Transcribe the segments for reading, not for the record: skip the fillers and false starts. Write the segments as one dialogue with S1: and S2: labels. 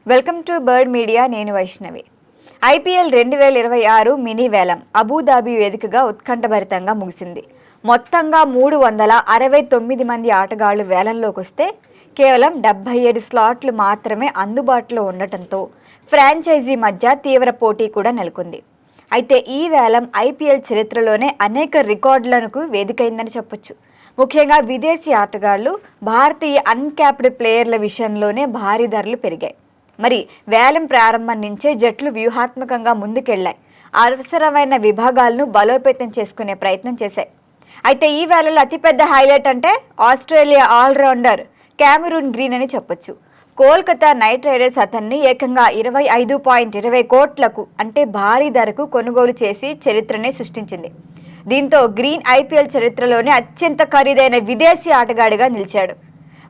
S1: Welcome to bird media. నేను Vaishnavi. IPL 2026 mini వేలం Abu Dhabi వేదికగా ఉత్కంఠభరితంగా ముగిసింది. మొత్తంగా 369 మంది ఆటగాళ్లు వేలంలోకి వస్తే కేవలం 77 స్లాట్లు మాత్రమే అందుబాటులో ఉండటంతో ఫ్రాంచైజీ మధ్య తీవ్ర పోటీ కూడా నెలకొంది. అయితే ఈ వేలం ఐపీఎల్ చరిత్రలోనే అనేక రికార్డులకు వేదికైందని చెప్పొచ్చు. ముఖ్యంగా విదేశీ ఆటగాళ్లు, భారతీయ అన్క్యాప్డ్ ప్లేయర్ల విషయంలోనే భారీ ధరలు పెరిగాయి. మరి వేలం ప్రారంభం నుంచే జట్లు వ్యూహాత్మకంగా ముందుకెళ్లాయి. అవసరమైన విభాగాలను బలోపేతం చేసుకునే ప్రయత్నం చేశాయి. అయితే ఈ వేళలో అతిపెద్ద హైలైట్ అంటే ఆస్ట్రేలియా ఆల్రౌండర్ క్యామరూన్ గ్రీన్ అని చెప్పొచ్చు. కోల్కతా నైట్ రైడర్స్ అతన్ని ఏకంగా 25.20 కోట్లకు అంటే భారీ ధరకు కొనుగోలు చేసి చరిత్రనే సృష్టించింది. దీంతో గ్రీన్ ఐపీఎల్ చరిత్రలోనే అత్యంత ఖరీదైన విదేశీ ఆటగాడిగా నిలిచాడు.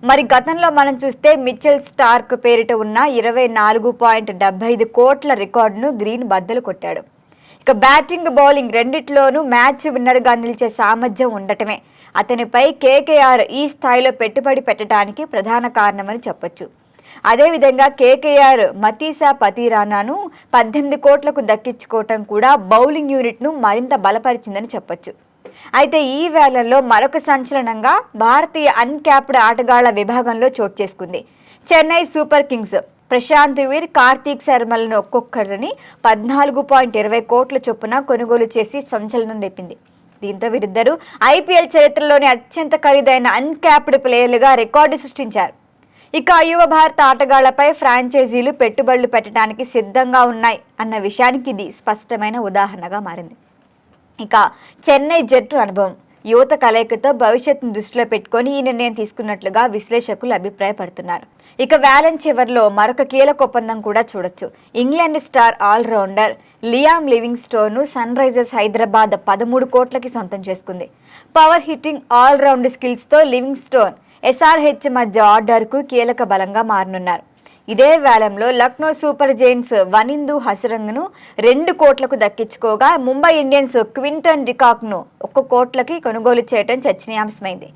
S1: మరి గతంలో మనం చూస్తే మిచెల్ స్టార్క్ పేరిట ఉన్న 24.75 కోట్ల రికార్డును గ్రీన్ బద్దలు కొట్టాడు. ఇక బ్యాటింగ్, బౌలింగ్ రెండిట్లోనూ మ్యాచ్ విన్నర్గా నిలిచే సామర్థ్యం ఉండటమే అతనిపై కేకేఆర్ ఈ స్థాయిలో పెట్టుబడి పెట్టడానికి ప్రధాన కారణమని చెప్పొచ్చు. అదేవిధంగా కేకేఆర్ మతీసా పతిరానాను 18 కోట్లకు దక్కించుకోవటం కూడా బౌలింగ్ యూనిట్ను మరింత బలపరిచిందని చెప్పొచ్చు. అయితే ఈ వేళల్లో మరొక సంచలనంగా భారతీయ అన్క్యాప్డ్ ఆటగాళ్ల విభాగంలో చోటు చేసుకుంది. చెన్నై సూపర్ కింగ్స్ ప్రశాంత్ వీర్, కార్తీక్ శర్మలను ఒక్కొక్కరిని 14.20 కోట్ల చొప్పున కొనుగోలు చేసి సంచలనం రేపింది. దీంతో వీరిద్దరూ ఐపీఎల్ చరిత్రలోని అత్యంత ఖరీదైన అన్క్యాప్డ్ ప్లేయర్లుగా రికార్డు సృష్టించారు. ఇక యువ భారత ఆటగాళ్లపై ఫ్రాంచైజీలు పెట్టుబడులు పెట్టడానికి సిద్ధంగా ఉన్నాయి అన్న విషయానికి ఇది స్పష్టమైన ఉదాహరణగా మారింది. ఇక చెన్నై జట్టు అనుభవం, యువత కలయికతో భవిష్యత్తును దృష్టిలో పెట్టుకొని ఈ నిర్ణయం తీసుకున్నట్లుగా విశ్లేషకులు అభిప్రాయపడుతున్నారు. ఇక వేలం చివరిలో మరొక కీలక ఒప్పందం కూడా చూడొచ్చు. England star allrounder Liam Livingstone ను సన్ రైజర్స్ హైదరాబాద్ 13 కోట్లకి సొంతం చేసుకుంది. పవర్ హిట్టింగ్ ఆల్రౌండ్ స్కిల్స్ తో లివింగ్ స్టోన్ ఎస్ఆర్హెచ్ మధ్య ఆర్డర్కు కీలక బలంగా మారనున్నారు. ఇదే వేలంలో లక్నో సూపర్ జైంట్స్ వనిందు హసరంగ్ను 2 కోట్లకు దక్కించుకోగా ముంబై ఇండియన్స్ క్వింటన్ డికాక్ను 1 కోట్లకి కొనుగోలు చేయడం చర్చనీయాంశమైంది.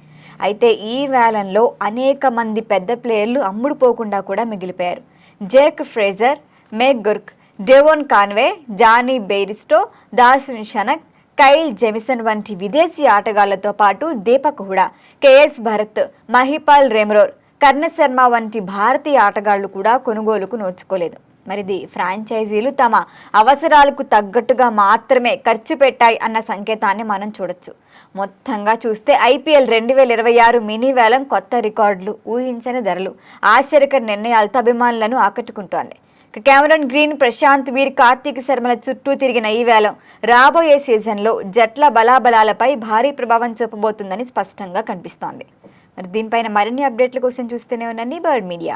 S1: అయితే ఈ వేలంలో అనేక మంది పెద్ద ప్లేయర్లు అమ్ముడుపోకుండా కూడా మిగిలిపోయారు. Jake Fraser, McGurk, Devon Conway, Jonny Bairstow, Dasun Shanaka, Kyle Jamieson వంటి విదేశీ ఆటగాళ్లతో పాటు దీపక్ హుడా, కేఎస్ భరత్, మహిపాల్ రెమ్రోర్, కర్ణ శర్మ వంటి భారతీయ ఆటగాళ్లు కూడా కొనుగోలుకు నోచుకోలేదు. మరిది ఫ్రాంచైజీలు తమ అవసరాలకు తగ్గట్టుగా మాత్రమే ఖర్చు పెట్టాయి అన్న సంకేతాన్ని మనం చూడొచ్చు. మొత్తంగా చూస్తే ఐపీఎల్ 2026 మినీ వేలం కొత్త రికార్డులు, ఊహించని ధరలు, ఆశ్చర్యకర నిర్ణయాలతో అభిమానులను ఆకట్టుకుంటోంది. క్యామరూన్ గ్రీన్, ప్రశాంత్ వీర్, కార్తీక్ శర్మల చుట్టూ తిరిగిన ఈ వేలం రాబోయే సీజన్లో జట్ల బలాబలాలపై భారీ ప్రభావం చూపబోతుందని స్పష్టంగా కనిపిస్తోంది. మరి దీనిపైన మరిన్ని అప్డేట్ల కోసం చూస్తూనే ఉండండి బర్డ్ మీడియా.